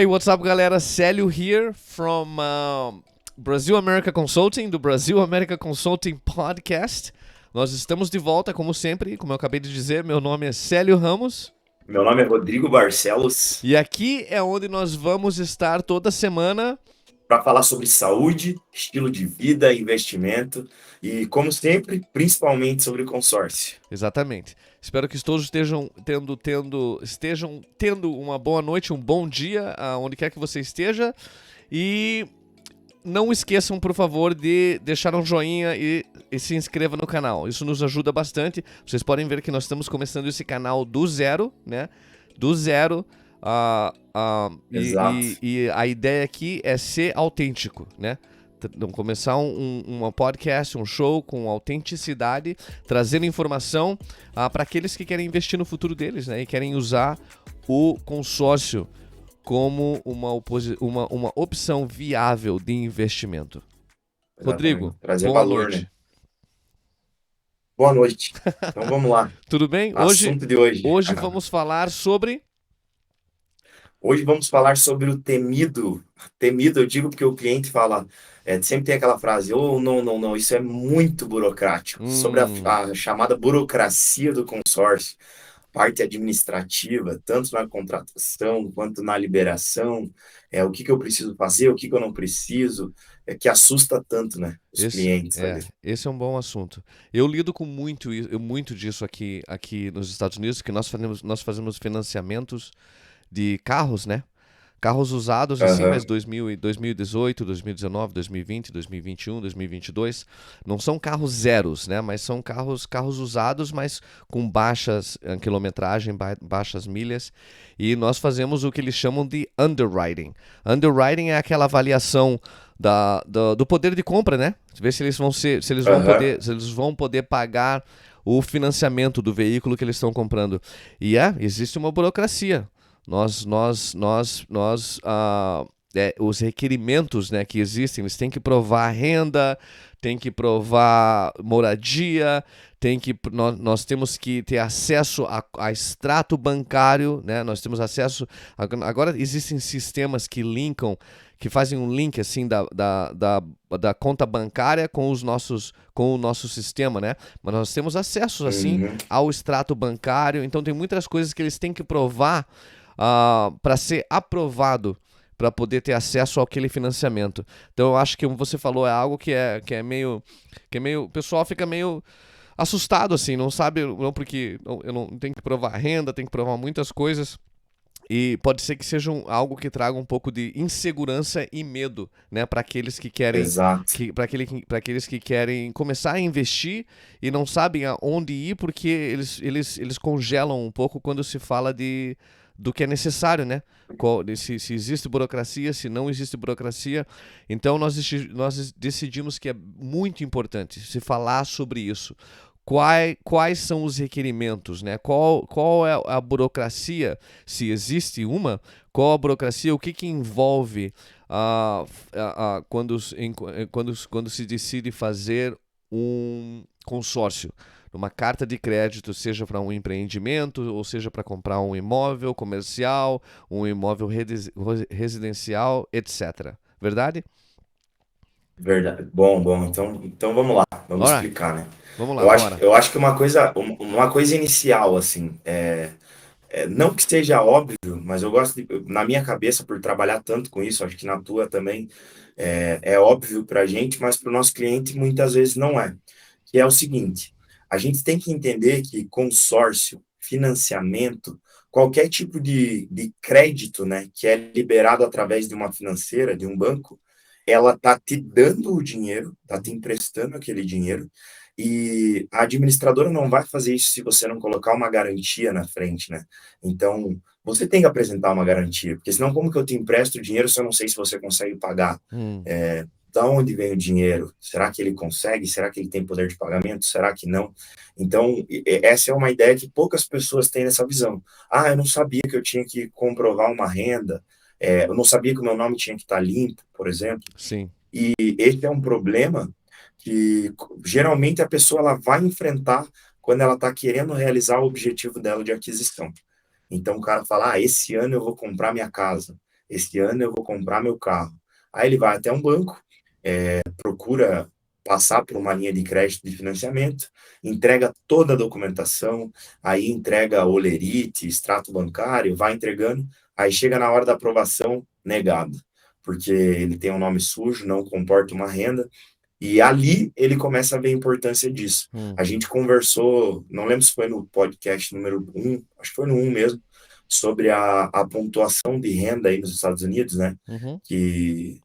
Hey, what's up, galera? Célio here from Brasil America Consulting, do Brasil America Consulting Podcast. Nós estamos de volta, como sempre, como eu acabei de dizer, meu nome é Célio Ramos. Meu nome é Rodrigo Barcelos, E aqui é onde nós vamos estar toda semana. para falar sobre saúde, estilo de vida, investimento e, como sempre, principalmente sobre consórcio. Exatamente. Espero que todos estejam tendo uma boa noite, um bom dia, onde quer que você esteja. E não esqueçam, por favor, de deixar um joinha e se inscreva no canal. Isso nos ajuda bastante. Vocês podem ver que nós estamos começando esse canal do zero, né? Do zero. Exato. E a ideia aqui é ser autêntico, né? Começar uma podcast, um show com autenticidade, trazendo informação para aqueles que querem investir no futuro deles, né? E querem usar o consórcio como uma opção viável de investimento. Rodrigo, Exatamente. Trazer boa valor, né? noite. Boa noite. Então vamos lá. Tudo bem? Assunto de hoje. Hoje vamos falar sobre... Hoje vamos falar sobre o temido. Temido, eu digo porque o cliente fala, sempre tem aquela frase, não, isso é muito burocrático. Sobre a chamada burocracia do consórcio. Parte administrativa, tanto na contratação quanto na liberação, o que eu preciso fazer, o que eu não preciso, que assusta tanto, né, os clientes ali. Esse é um bom assunto. Eu lido com muito disso aqui nos Estados Unidos, que nós fazemos financiamentos de carros, né? Carros usados, assim, mas Aham, 2018, 2019, 2020, 2021, 2022. Não são carros zeros, né? Mas são carros usados, mas com baixas quilometragem, baixas milhas. E nós fazemos o que eles chamam de underwriting. Underwriting é aquela avaliação do poder de compra, né? Ver se eles aham. se eles vão poder pagar o financiamento do veículo que eles estão comprando. E existe uma burocracia. Os requerimentos, né, que existem, eles têm que provar renda, têm que provar moradia, nós temos que ter acesso a extrato bancário, né? Nós temos acesso. Agora existem sistemas que fazem um link assim da conta bancária com com o nosso sistema, né? Mas nós temos acesso assim Uhum. ao extrato bancário, então tem muitas coisas que eles têm que provar para ser aprovado para poder ter acesso àquele financiamento. Então eu acho que como você falou é algo o pessoal fica meio assustado assim, não sabe, não porque eu não tenho que provar renda, tem que provar muitas coisas. E pode ser que seja algo que traga um pouco de insegurança e medo, né, para aqueles que querem Exato. para aqueles que querem começar a investir e não sabem aonde ir porque eles congelam um pouco quando se fala do que é necessário, né? Se existe burocracia, se não existe burocracia. Então nós decidimos que é muito importante se falar sobre isso. Quais são os requerimentos, né? Qual é a burocracia, se existe uma, qual a burocracia, o que envolve quando se decide fazer um consórcio, uma carta de crédito, seja para um empreendimento, ou seja para comprar um imóvel comercial, um imóvel residencial, etc. Verdade? Verdade. Bom. Então vamos lá, vamos Alright, explicar, né? vamos lá, Eu acho, bora. eu acho que uma coisa inicial, assim, não que seja óbvio, mas eu gosto na minha cabeça, por trabalhar tanto com isso, acho que na tua também, é óbvio para a gente, mas para o nosso cliente muitas vezes não é. Que é o seguinte: a gente tem que entender que consórcio, financiamento, qualquer tipo de crédito, né, que é liberado através de uma financeira, de um banco, ela tá te dando o dinheiro, tá te emprestando aquele dinheiro, e a administradora não vai fazer isso se você não colocar uma garantia na frente, né? Então, você tem que apresentar uma garantia, porque senão como que eu te empresto o dinheiro se eu não sei se você consegue pagar? Hum, Da onde vem o dinheiro? Será que ele consegue? Será que ele tem poder de pagamento? Será que não? Então, essa é uma ideia que poucas pessoas têm nessa visão. Ah, eu não sabia que eu tinha que comprovar uma renda, eu não sabia que o meu nome tinha que estar limpo, por exemplo. sim. E esse é um problema que geralmente a pessoa ela vai enfrentar quando ela está querendo realizar o objetivo dela de aquisição. Então o cara fala: esse ano eu vou comprar minha casa, esse ano eu vou comprar meu carro. Aí ele vai até um banco, procura passar por uma linha de crédito de financiamento, entrega toda a documentação, aí entrega olerite, extrato bancário, vai entregando, aí chega na hora da aprovação, negado, porque ele tem um nome sujo, não comporta uma renda, e ali ele começa a ver a importância disso. A gente conversou, não lembro se foi no podcast número um, acho que foi no um mesmo, sobre a pontuação de renda aí nos Estados Unidos, né? Uhum. Que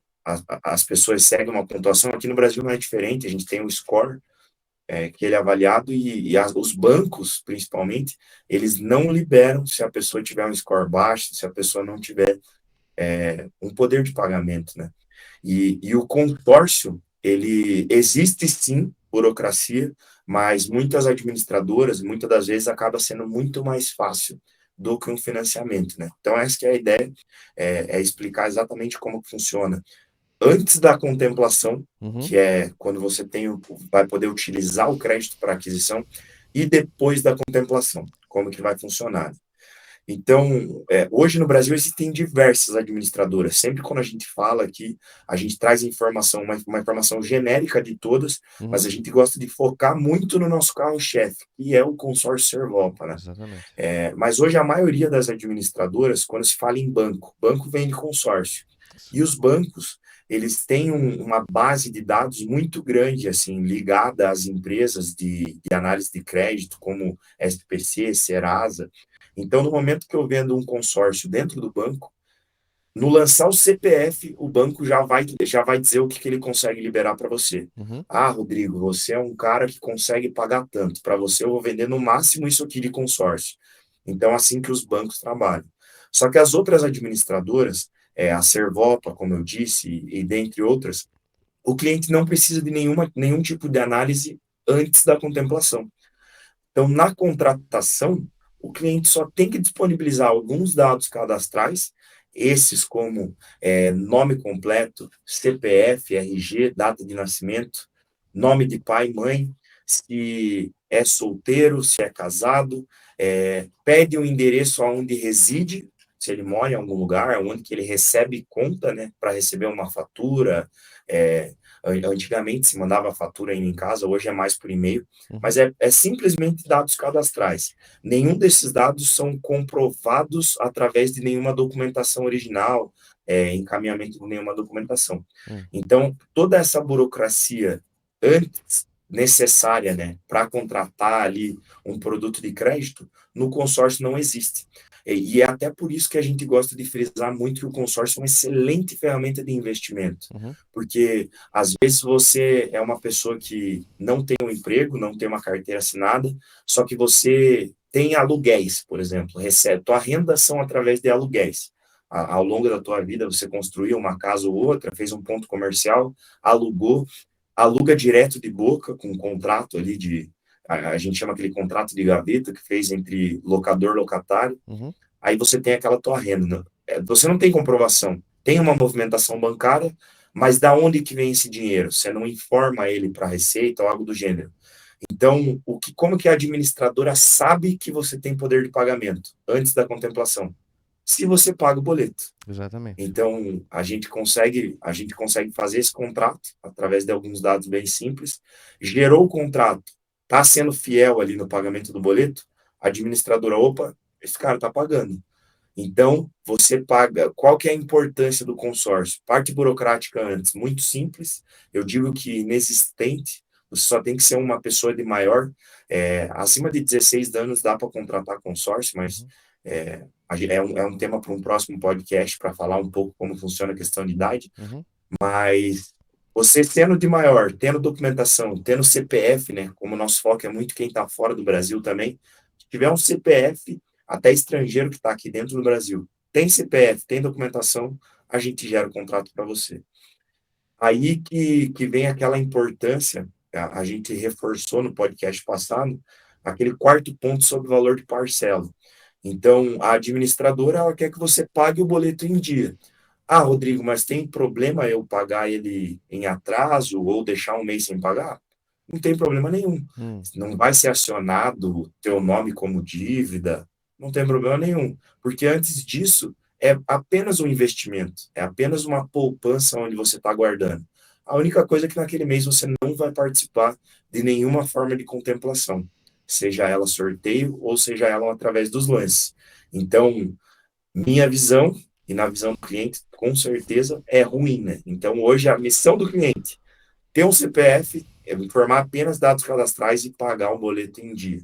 as pessoas seguem uma pontuação. Aqui no Brasil não é diferente, a gente tem o score, que ele é avaliado, e os bancos, principalmente, eles não liberam se a pessoa tiver um score baixo, se a pessoa não tiver um poder de pagamento, né? E o consórcio, ele existe sim, burocracia, mas muitas administradoras, muitas das vezes, acaba sendo muito mais fácil do que um financiamento, né? Então, essa que é a ideia, é explicar exatamente como que funciona. Antes da contemplação, Uhum. que é quando você vai poder utilizar o crédito para aquisição, e depois da contemplação, como que vai funcionar. Então, hoje no Brasil existem diversas administradoras. Sempre quando a gente fala aqui, a gente traz informação, uma informação genérica de todas, mas Uhum. a gente gosta de focar muito no nosso carro-chefe, que é o consórcio Servopa, né? Exatamente. Mas hoje a maioria das administradoras, quando se fala em banco, banco vem de consórcio. E os bancos, eles têm uma base de dados muito grande, assim, ligada às empresas de análise de crédito, como SPC, Serasa. Então, no momento que eu vendo um consórcio dentro do banco, no lançar o CPF, o banco já vai dizer o que ele consegue liberar para você. Uhum. Ah, Rodrigo, você é um cara que consegue pagar tanto. Para você, eu vou vender no máximo isso aqui de consórcio. Então, assim que os bancos trabalham. Só que as outras administradoras, a Servopa, como eu disse, e dentre outras, o cliente não precisa de nenhum tipo de análise antes da contemplação. Então, na contratação, o cliente só tem que disponibilizar alguns dados cadastrais, esses como nome completo, CPF, RG, data de nascimento, nome de pai e mãe, se é solteiro, se é casado, pede o endereço onde reside, se ele mora em algum lugar, onde que ele recebe conta, né, para receber uma fatura. é, Antigamente se mandava fatura aí em casa, hoje é mais por e-mail, Uhum. mas é simplesmente dados cadastrais. Nenhum desses dados são comprovados através de nenhuma documentação original, encaminhamento de nenhuma documentação. Uhum. Então, toda essa burocracia antes necessária, né, para contratar ali um produto de crédito, no consórcio não existe. E é até por isso que a gente gosta de frisar muito que o consórcio é uma excelente ferramenta de investimento, Uhum. porque às vezes você é uma pessoa que não tem um emprego, não tem uma carteira assinada, só que você tem aluguéis, por exemplo, recebe, tua renda são através de aluguéis. Ao longo da tua vida você construiu uma casa ou outra, fez um ponto comercial, alugou, aluga direto de boca com um contrato ali a gente chama aquele contrato de gaveta que fez entre locador e locatário, Uhum. aí você tem aquela tua renda, né? Você não tem comprovação, tem uma movimentação bancária, mas da onde que vem esse dinheiro? Você não informa ele para a Receita ou algo do gênero. Então, como que a administradora sabe que você tem poder de pagamento antes da contemplação? Se você paga o boleto. Exatamente. Então, a gente consegue fazer esse contrato através de alguns dados bem simples. Gerou o contrato, está sendo fiel ali no pagamento do boleto, a administradora, opa, esse cara está pagando. Então, você paga. Qual que é a importância do consórcio? Parte burocrática antes, muito simples. Eu digo que inexistente. Você só tem que ser uma pessoa de maior. Acima de 16 anos dá para contratar consórcio, mas Uhum. é um tema para um próximo podcast para falar um pouco como funciona a questão de idade. Uhum. Mas você sendo de maior, tendo documentação, tendo CPF, né? Como o nosso foco é muito quem está fora do Brasil também, se tiver um CPF, até estrangeiro que está aqui dentro do Brasil, tem CPF, tem documentação, a gente gera o contrato para você. Aí que vem aquela importância, a gente reforçou no podcast passado, aquele quarto ponto sobre o valor de parcela. Então, a administradora, ela quer que você pague o boleto em dia. Ah, Rodrigo, mas tem problema eu pagar ele em atraso ou deixar um mês sem pagar? Não tem problema nenhum. Uhum. Não vai ser acionado teu nome como dívida, não tem problema nenhum. Porque antes disso, é apenas um investimento, é apenas uma poupança onde você está guardando. A única coisa é que naquele mês você não vai participar de nenhuma forma de contemplação, seja ela sorteio ou seja ela através dos lances. Então, minha visão e na visão do cliente, com certeza é ruim, né? Então, hoje a missão do cliente ter um CPF, é informar apenas dados cadastrais e pagar um boleto em dia.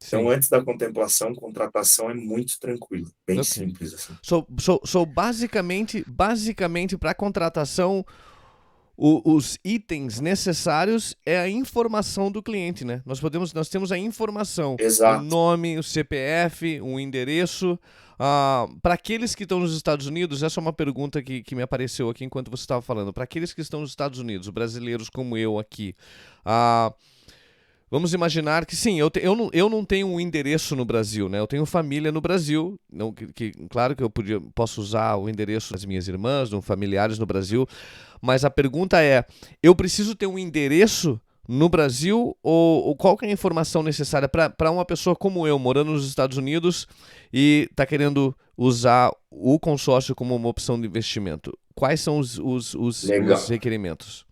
Então, Sim. antes da contemplação, contratação é muito tranquilo, bem Ok. simples assim. Basicamente para contratação, os itens necessários é a informação do cliente, né? Nós temos a informação, o Exato. nome, o CPF, o endereço. Para aqueles que estão nos Estados Unidos, essa é uma pergunta que me apareceu aqui enquanto você estava falando. Para aqueles que estão nos Estados Unidos, brasileiros como eu aqui, ah, vamos imaginar que sim, eu não tenho um endereço no Brasil, né? Eu tenho família no Brasil. Não, claro que posso usar o endereço das minhas irmãs, de familiares no Brasil, mas a pergunta é: eu preciso ter um endereço no Brasil ou qual que é a informação necessária para uma pessoa como eu, morando nos Estados Unidos e está querendo usar o consórcio como uma opção de investimento? Quais são os Legal. requerimentos?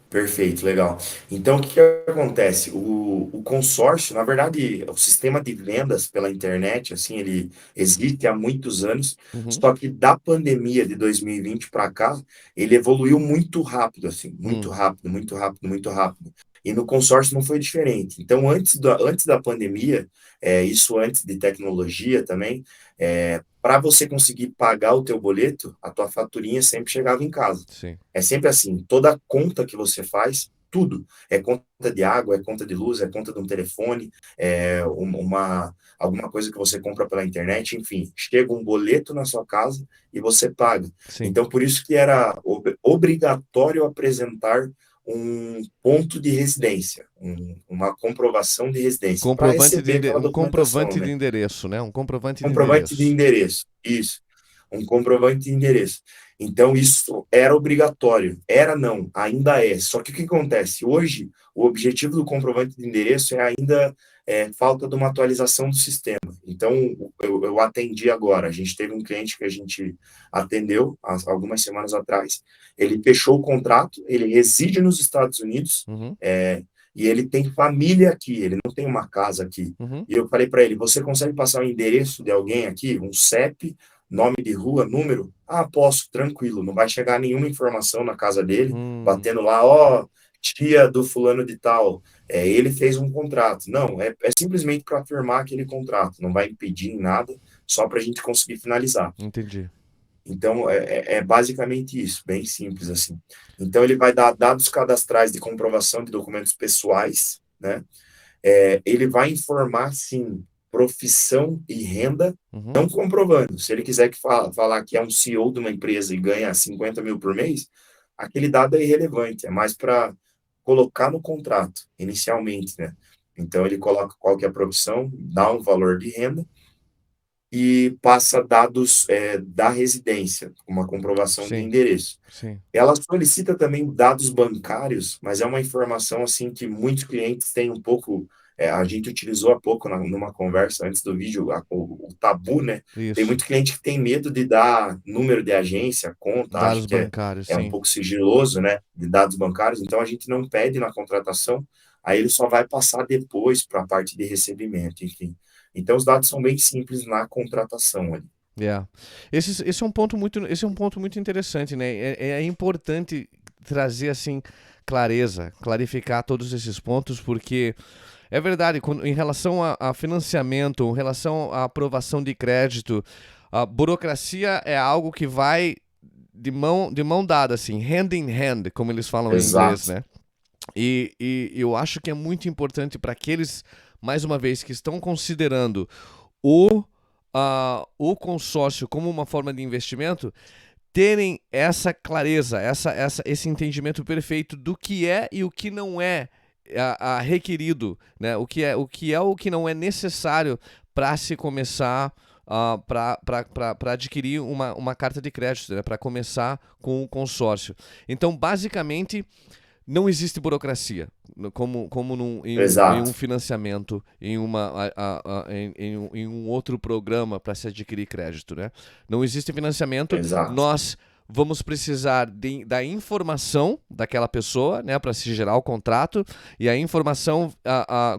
Perfeito, legal. Então, o que que acontece? O consórcio, na verdade, o sistema de vendas pela internet, assim, ele existe há muitos anos, Uhum. só que da pandemia de 2020 para cá, ele evoluiu muito rápido, assim, muito Hum, rápido, muito rápido, muito rápido. E no consórcio não foi diferente. Então, antes da pandemia, isso antes de tecnologia também, para você conseguir pagar o teu boleto, a tua faturinha sempre chegava em casa. sim. É sempre assim, toda conta que você faz, tudo, é conta de água, é conta de luz, é conta de um telefone, alguma coisa que você compra pela internet, enfim, chega um boleto na sua casa e você paga. Sim. Então, por isso que era obrigatório apresentar um ponto de residência, uma comprovação de residência, para receber aquela Um documentação, comprovante de né? endereço, né? Um comprovante de Comprovante de endereço. endereço, isso, um comprovante de endereço. Então, isso era obrigatório. Era não, ainda é. Só que o que acontece? Hoje, o objetivo do comprovante de endereço é ainda falta de uma atualização do sistema. Então, eu atendi agora. A gente teve um cliente que a gente atendeu há algumas semanas atrás. Ele fechou o contrato, ele reside nos Estados Unidos, Uhum, e ele tem família aqui, ele não tem uma casa aqui. uhum. E eu falei para ele: você consegue passar o endereço de alguém aqui, um CEP, nome de rua, número? Ah, posso, tranquilo, não vai chegar nenhuma informação na casa dele, Hum, batendo lá, ó, tia do fulano de tal, ele fez um contrato. Não, é simplesmente para firmar aquele contrato, não vai impedir em nada, só para a gente conseguir finalizar. entendi. Então, é basicamente isso, bem simples assim. Então, ele vai dar dados cadastrais de comprovação de documentos pessoais, né? Ele vai informar, sim, profissão e renda, Uhum, não comprovando. Se ele quiser falar que é um CEO de uma empresa e ganha 50 mil por mês, aquele dado é irrelevante, é mais para colocar no contrato, inicialmente, né? Então, ele coloca qual que é a profissão, dá um valor de renda e passa dados da residência, uma comprovação de sim, endereço. sim. Ela solicita também dados bancários, mas é uma informação assim que muitos clientes têm um pouco. A gente utilizou há pouco numa conversa antes do vídeo o tabu, né? Tem Isso. muito cliente que tem medo de dar número de agência, conta, acha Dados que bancários, é um sim. pouco sigiloso, né? De dados bancários, então a gente não pede na contratação, aí ele só vai passar depois para a parte de recebimento, enfim. Então os dados são bem simples na contratação ali. Yeah. Esse é um ponto muito interessante, né? É importante trazer assim clareza, clarificar todos esses pontos, porque é verdade, em relação a financiamento, em relação à aprovação de crédito, a burocracia é algo que vai de mão dada, assim, hand in hand, como eles falam em inglês, Exato. né? E eu acho que é muito importante para aqueles, mais uma vez, que estão considerando o, o consórcio como uma forma de investimento, terem essa clareza, esse entendimento perfeito do que é e o que não é requerido, né? O que não é necessário para se começar para adquirir uma carta de crédito, né? Para começar com o consórcio. Então, basicamente, não existe burocracia, como em um Exato, financiamento, em, em um outro programa para se adquirir crédito, né? Não existe financiamento, exato. nós vamos precisar da informação daquela pessoa, né, para se gerar o contrato, e a informação,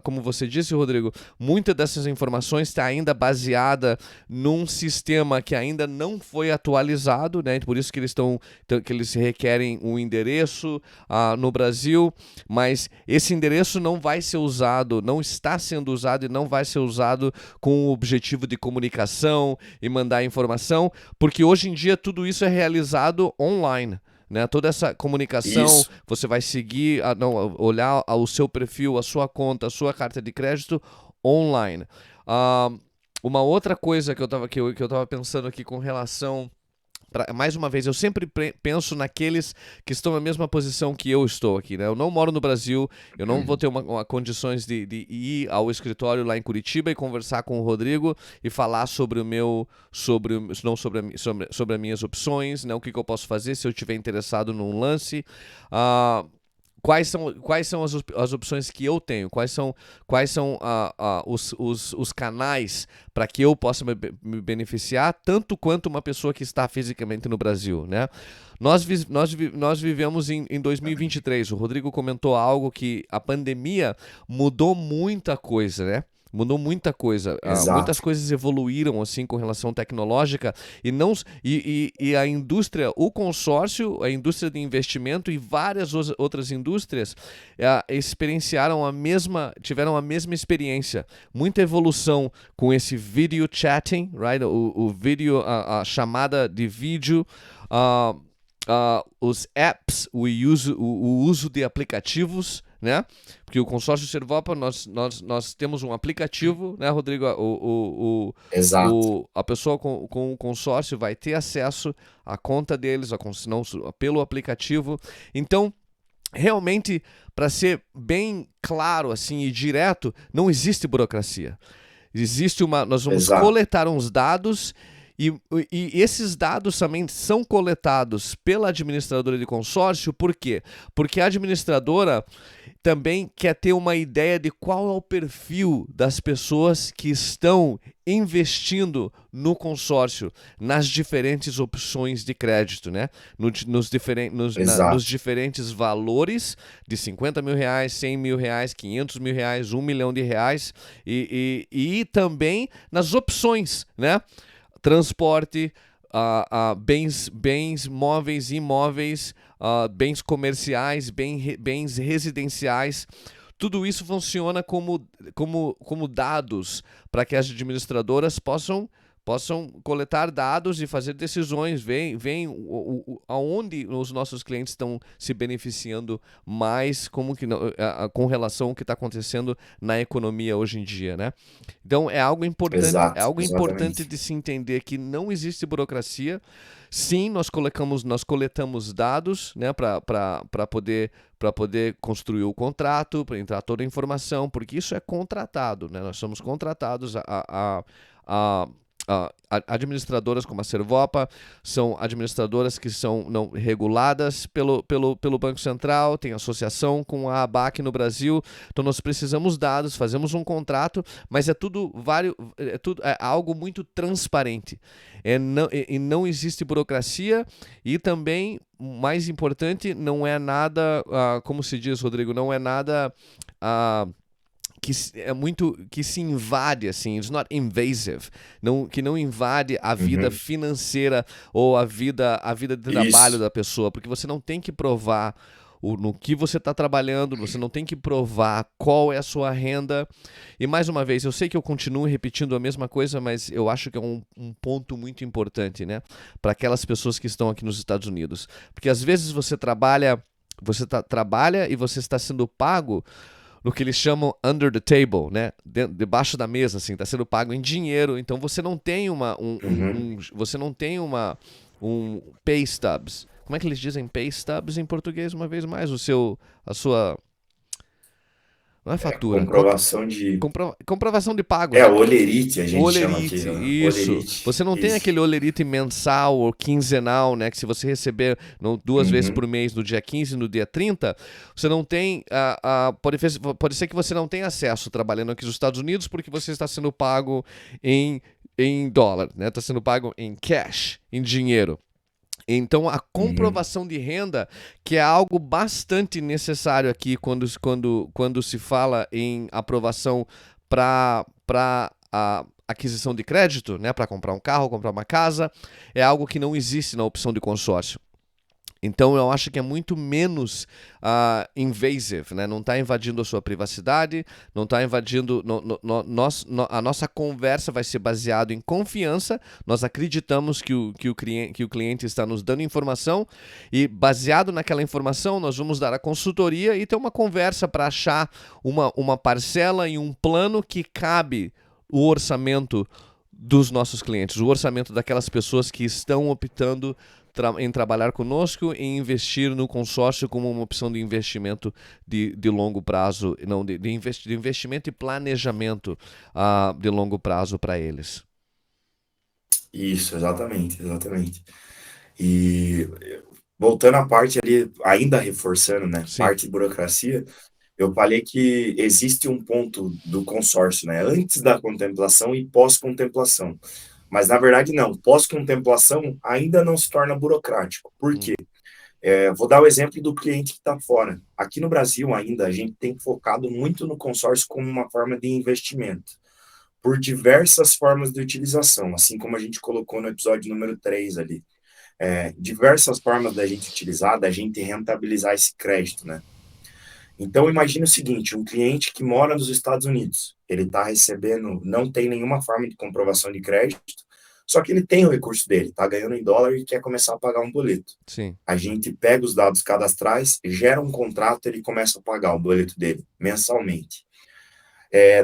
como você disse, Rodrigo, muitas dessas informações está ainda baseada num sistema que ainda não foi atualizado, né? Por isso que eles requerem um endereço no Brasil, mas esse endereço não vai ser usado, não está sendo usado e não vai ser usado com o objetivo de comunicação e mandar informação, porque hoje em dia tudo isso é realizado online. Né? Toda essa comunicação, Isso, você vai seguir, não, olhar o seu perfil, a sua conta, a sua carta de crédito online. Ah, uma outra coisa que eu tava pensando aqui com relação. Mais uma vez, eu sempre penso naqueles que estão na mesma posição que eu estou aqui, né? Eu não moro no Brasil, eu não vou ter condições de ir ao escritório lá em Curitiba e conversar com o Rodrigo e falar sobre o meu, não sobre as minhas opções, né? O que eu posso fazer se eu estiver interessado num lance. Ah, quais são as opções que eu tenho? Quais são os canais para que eu possa me beneficiar, tanto quanto uma pessoa que está fisicamente no Brasil, né? Nós vivemos em 2023. O Rodrigo comentou algo que a pandemia mudou muita coisa, né? Mudou muita coisa. Muitas exato, coisas evoluíram assim com relação tecnológica e não e a indústria, o consórcio, a indústria de investimento e várias outras indústrias tiveram a mesma experiência. Muita evolução com esse video chatting, right? O vídeo, a chamada de vídeo. Uh, os apps, o uso de aplicativos, né? Porque o consórcio Servopa, nós temos um aplicativo, né, Rodrigo? exato, A pessoa com o consórcio vai ter acesso à conta deles, pelo aplicativo. Então, realmente, para ser bem claro assim e direto, não existe burocracia. Nós vamos exato. coletar uns dados e, e esses dados também são coletados pela administradora de consórcio, por quê? Porque a administradora também quer ter uma ideia de qual é o perfil das pessoas que estão investindo no consórcio, nas diferentes opções de crédito, né? Nos Exato, diferentes valores de R$ 50.000, R$ 100.000, R$ 500.000, R$ 1 milhão e também nas opções, né? Transporte, bens móveis, imóveis, bens comerciais, bens residenciais. Tudo isso funciona como dados para que as administradoras possam coletar dados e fazer decisões, veem aonde os nossos clientes estão se beneficiando mais com relação ao que está acontecendo na economia hoje em dia, né? Então é exato, algo importante exatamente. de se entender que não existe burocracia. Sim, nós coletamos dados, né, para poder construir o contrato, para entrar toda a informação, porque isso é contratado, né? Nós somos contratados a administradoras como a Servopa são administradoras que são não reguladas pelo Banco Central, tem associação com a ABAC no Brasil, então nós precisamos dados, fazemos um contrato, mas é algo muito transparente. Não existe burocracia e também, mais importante, não é nada, como se diz, Rodrigo, não é nada que se invade assim, it's not invasive, que não invade a vida Uhum. financeira ou a vida de trabalho Isso, da pessoa, porque você não tem que provar no que você está trabalhando, você não tem que provar qual é a sua renda. E mais uma vez, eu sei que eu continuo repetindo a mesma coisa, mas eu acho que é um ponto muito importante, né, para aquelas pessoas que estão aqui nos Estados Unidos, porque às vezes trabalha e você está sendo pago no que eles chamam under the table, né? Debaixo da mesa, assim, está sendo pago em dinheiro. Então você não tem uhum. você não tem um pay stubs. Como é que eles dizem pay stubs em português uma vez mais? A sua Não é fatura. Comprovação de. Comprovação de pagos, É, né? olerite a gente chama aqui, Olerite, né? isso. Olerite, Você não tem isso. aquele olerite mensal ou quinzenal, né? Que se você receber duas vezes por Uhum, mês, no dia 15 e no dia 30, você não tem. Pode ser que você não tenha acesso trabalhando aqui nos Estados Unidos porque você está sendo pago em, em dólar, né? Está sendo pago em cash, em dinheiro. Então, a uhum. comprovação de renda, que é algo bastante necessário aqui quando se fala em aprovação para a aquisição de crédito, né, para comprar um carro, comprar uma casa, é algo que não existe na opção de consórcio. Então eu acho que é muito menos invasive, né? Não está invadindo a sua privacidade, não está invadindo. A nossa conversa vai ser baseada em confiança. Nós acreditamos que o cliente está nos dando informação e, baseado naquela informação, nós vamos dar a consultoria e ter uma conversa para achar uma parcela e um plano que cabe o orçamento dos nossos clientes, o orçamento daquelas pessoas que estão optando em trabalhar conosco e investir no consórcio como uma opção de investimento de longo prazo, não de investimento e planejamento de longo prazo para eles. Isso, exatamente, exatamente. E voltando à parte ali, ainda reforçando, né? Sim. Parte de burocracia, eu falei que existe um ponto do consórcio, né? Antes da contemplação e pós-contemplação. Mas na verdade não. Pós-contemplação ainda não se torna burocrático. Por Hum, quê? Vou dar o exemplo do cliente que está fora. Aqui no Brasil ainda a gente tem focado muito no consórcio como uma forma de investimento, por diversas formas de utilização, assim como a gente colocou no episódio número 3 ali. Diversas formas da gente utilizar, da gente rentabilizar esse crédito, né? Então, imagine o seguinte, um cliente que mora nos Estados Unidos, ele está recebendo, não tem nenhuma forma de comprovação de crédito, só que ele tem o recurso dele, está ganhando em dólar e quer começar a pagar um boleto. sim. A gente pega os dados cadastrais, gera um contrato, ele começa a pagar o boleto dele mensalmente.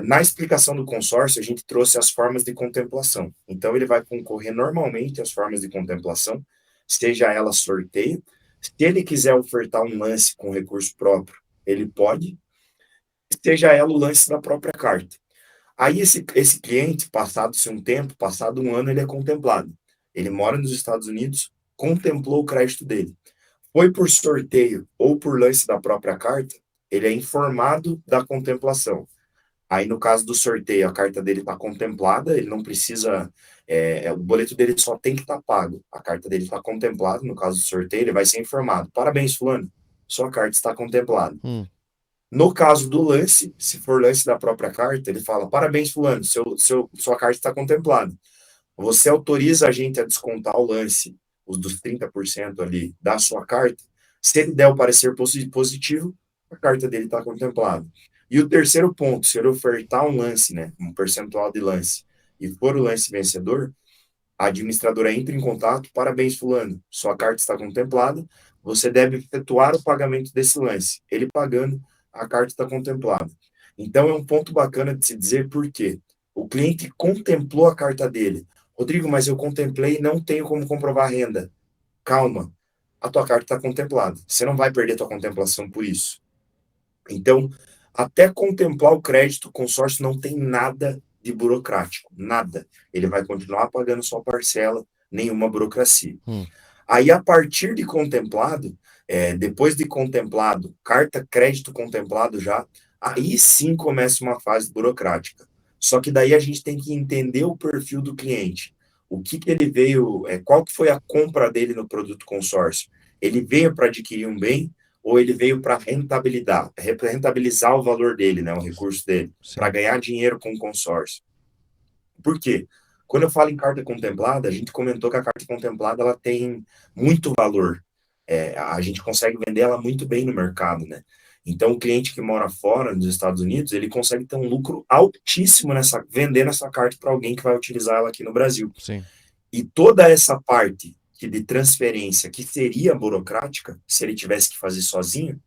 Na explicação do consórcio, a gente trouxe as formas de contemplação. Então, ele vai concorrer normalmente às formas de contemplação, seja ela sorteio. Se ele quiser ofertar um lance com recurso próprio, ele pode, seja ela o lance da própria carta. Aí, esse cliente, passado-se um tempo, passado um ano, ele é contemplado. Ele mora nos Estados Unidos, contemplou o crédito dele. Foi por sorteio ou por lance da própria carta, ele é informado da contemplação. Aí, no caso do sorteio, a carta dele está contemplada, ele não precisa. O boleto dele só tem que estar pago. A carta dele está contemplada, no caso do sorteio, ele vai ser informado. Parabéns, Fulano, sua carta está contemplada. Hum, No caso do lance, se for lance da própria carta, ele fala: Parabéns, Fulano, sua carta está contemplada. Você autoriza a gente a descontar o lance, os dos 30% ali da sua carta. Se ele der o parecer positivo, a carta dele está contemplada. E o terceiro ponto, se ele ofertar um lance, né, um percentual de lance, e for o lance vencedor, a administradora entra em contato, parabéns, fulano, sua carta está contemplada, você deve efetuar o pagamento desse lance. Ele pagando, a carta está contemplada. Então é um ponto bacana de se dizer porque o cliente contemplou a carta dele. Rodrigo, mas eu contemplei e não tenho como comprovar a renda. Calma, a tua carta está contemplada. Você não vai perder tua contemplação por isso. Então, até contemplar o crédito, o consórcio não tem nada de burocrático, nada. Ele vai continuar pagando sua parcela, nenhuma burocracia. hum. Aí, a partir de contemplado, depois de contemplado, carta crédito contemplado já, aí sim começa uma fase burocrática. Só que daí a gente tem que entender o perfil do cliente. O que, que ele veio, qual que foi a compra dele no produto consórcio? Ele veio para adquirir um bem ou ele veio para rentabilizar o valor dele, né, o recurso dele, para Sim. ganhar dinheiro com o consórcio? Por quê? Quando eu falo em carta contemplada, a gente comentou que a carta contemplada ela tem muito valor. A gente consegue vender ela muito bem no mercado, né? Então, o cliente que mora fora, nos Estados Unidos, ele consegue ter um lucro altíssimo vendendo essa carta para alguém que vai utilizar ela aqui no Brasil. Sim. E toda essa parte de transferência que seria burocrática, se ele tivesse que fazer sozinho,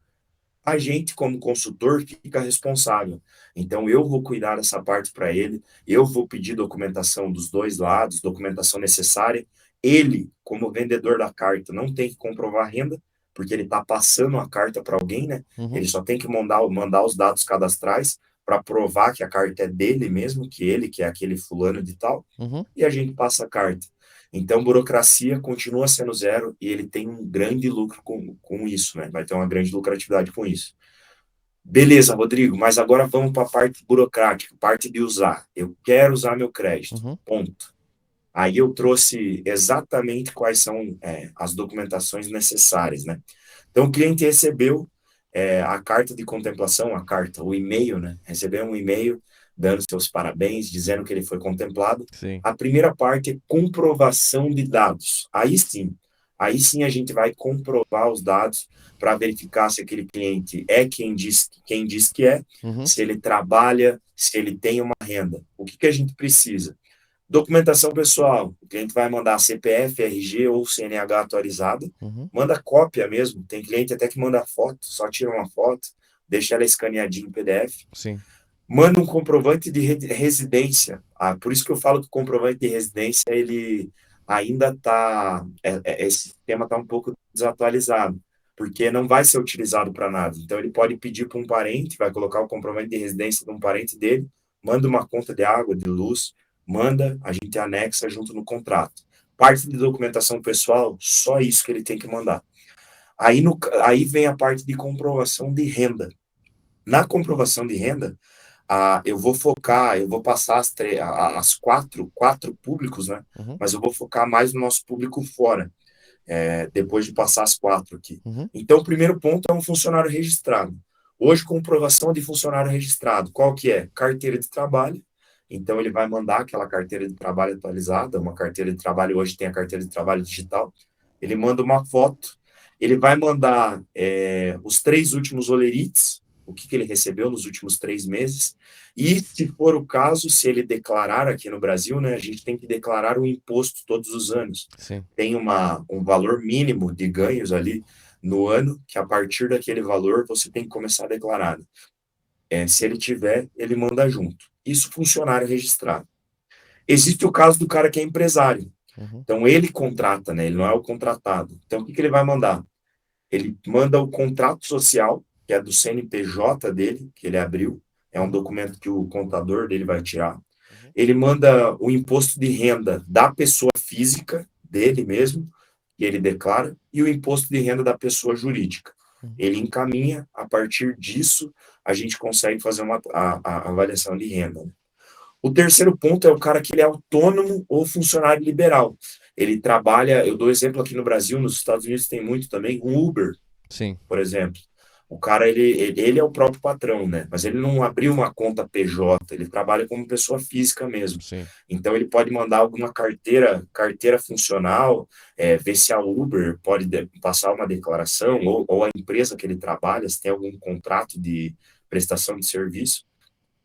a gente, como consultor, fica responsável. Então, eu vou cuidar dessa parte para ele, eu vou pedir documentação dos dois lados, documentação necessária. Ele, como vendedor da carta, não tem que comprovar renda, porque ele está passando a carta para alguém, né? Uhum. Ele só tem que mandar os dados cadastrais para provar que a carta é dele mesmo, que ele, que é aquele fulano de tal, Uhum. e a gente passa a carta. Então, burocracia continua sendo zero e ele tem um grande lucro com isso, né? Vai ter uma grande lucratividade com isso. Beleza, Rodrigo, mas agora vamos para a parte burocrática, parte de usar. Eu quero usar meu crédito. Uhum. Ponto. Aí eu trouxe exatamente quais são as documentações necessárias, né? Então, o cliente recebeu a carta de contemplação, o e-mail, né? Recebeu um e-mail dando seus parabéns, dizendo que ele foi contemplado. Sim. A primeira parte é comprovação de dados. Aí sim a gente vai comprovar os dados para verificar se aquele cliente é quem diz que é, Uhum. se ele trabalha, se ele tem uma renda. O que a gente precisa? Documentação pessoal. O cliente vai mandar CPF, RG ou CNH atualizada. Uhum. Manda cópia mesmo. Tem cliente até que manda foto, só tira uma foto, deixa ela escaneadinha em PDF. Sim. Manda um comprovante de residência. Por isso que eu falo que o comprovante de residência, ele ainda está. Esse sistema está um pouco desatualizado, porque não vai ser utilizado para nada. Então, ele pode pedir para um parente, vai colocar o comprovante de residência de um parente dele, manda uma conta de água, de luz, manda, a gente anexa junto no contrato. Parte de documentação pessoal, só isso que ele tem que mandar. Aí vem a parte de comprovação de renda. Na comprovação de renda, eu vou passar as quatro públicos, né? Uhum. Mas eu vou focar mais no nosso público fora, depois de passar as quatro aqui. Uhum. Então, o primeiro ponto é um funcionário registrado. Hoje, comprovação de funcionário registrado, qual que é? Carteira de trabalho. Então, ele vai mandar aquela carteira de trabalho atualizada, uma carteira de trabalho, hoje tem a carteira de trabalho digital. Ele manda uma foto, ele vai mandar os 3 últimos olerites, o que ele recebeu nos últimos 3 meses, e, se for o caso, se ele declarar aqui no Brasil, né, a gente tem que declarar o imposto todos os anos. Sim. Tem um valor mínimo de ganhos ali no ano, que a partir daquele valor você tem que começar a declarar. Se ele tiver, ele manda junto. Isso funcionário registrado. Existe o caso do cara que é empresário. Uhum. Então, ele contrata, né? Ele não é o contratado. Então, o que ele vai mandar? Ele manda o contrato social, que é do CNPJ dele, que ele abriu. É um Uhum. documento que o contador dele vai tirar. Uhum. Ele manda o imposto de renda da pessoa física, dele mesmo, que ele declara, e o imposto de renda da pessoa jurídica. Uhum. Ele encaminha, a partir disso, a gente consegue fazer a avaliação de renda. O terceiro ponto é o cara que ele é autônomo ou funcionário liberal. Ele trabalha, eu dou exemplo aqui no Brasil, nos Estados Unidos tem muito também, o Uber, Sim. por exemplo. O cara, ele é o próprio patrão, né? Mas ele não abriu uma conta PJ, ele trabalha como pessoa física mesmo. Sim. Então, ele pode mandar alguma carteira funcional, ver se a Uber pode passar uma declaração, ou a empresa que ele trabalha, se tem algum contrato de prestação de serviço,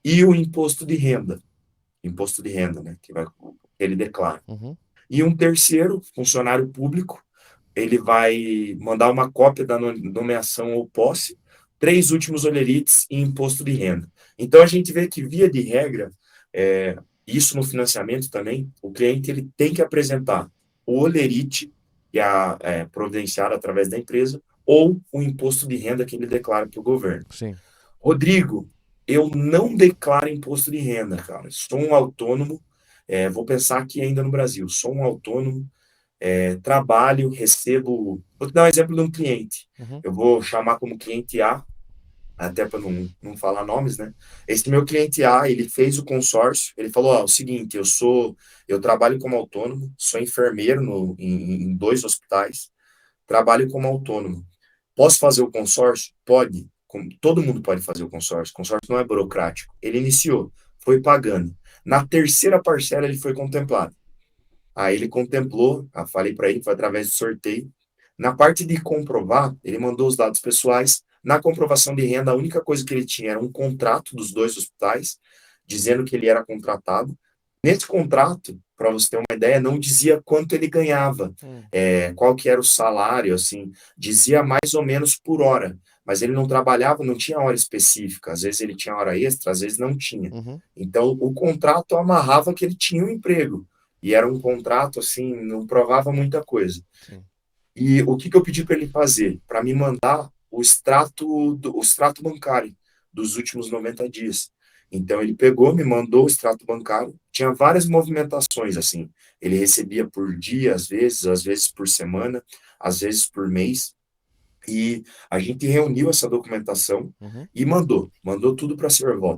e o imposto de renda, né? Que ele declara. Uhum. E um terceiro, funcionário público, ele vai mandar uma cópia da nomeação ou posse, 3 últimos olerites e imposto de renda. Então, a gente vê que, via de regra, isso no financiamento também, o cliente ele tem que apresentar o olerite, que é providenciado através da empresa, ou o imposto de renda que ele declara para o governo. Sim. Rodrigo, eu não declaro imposto de renda, cara. Sou um autônomo, vou pensar aqui ainda no Brasil, sou um autônomo, trabalho, recebo. Vou te dar um exemplo de um cliente. Uhum. Eu vou chamar como cliente A, até para não falar nomes, né? Esse meu cliente A, ele fez o consórcio, ele falou, ó, o seguinte, eu trabalho como autônomo, sou enfermeiro em 2 hospitais, trabalho como autônomo. Posso fazer o consórcio? Pode. Todo mundo pode fazer o consórcio. O consórcio não é burocrático. Ele iniciou, foi pagando. Na terceira parcela, ele foi contemplado. Aí ele contemplou, falei para ele que foi através do sorteio. Na parte de comprovar, ele mandou os dados pessoais. Na comprovação de renda, a única coisa que ele tinha era um contrato dos 2 hospitais, dizendo que ele era contratado. Nesse contrato, para você ter uma ideia, não dizia quanto ele ganhava, Uhum. qual que era o salário, assim, dizia mais ou menos por hora, mas ele não trabalhava, não tinha hora específica, às vezes ele tinha hora extra, às vezes não tinha. Uhum. Então, o contrato amarrava que ele tinha um emprego, e era um contrato, assim, não provava muita coisa. Sim. E o que eu pedi para ele fazer? Para me mandar o extrato bancário dos últimos 90 dias. Então ele pegou, me mandou o extrato bancário, tinha várias movimentações assim. Ele recebia por dia, às vezes por semana, às vezes por mês. E a gente reuniu essa documentação Uhum. e mandou tudo para a Servol.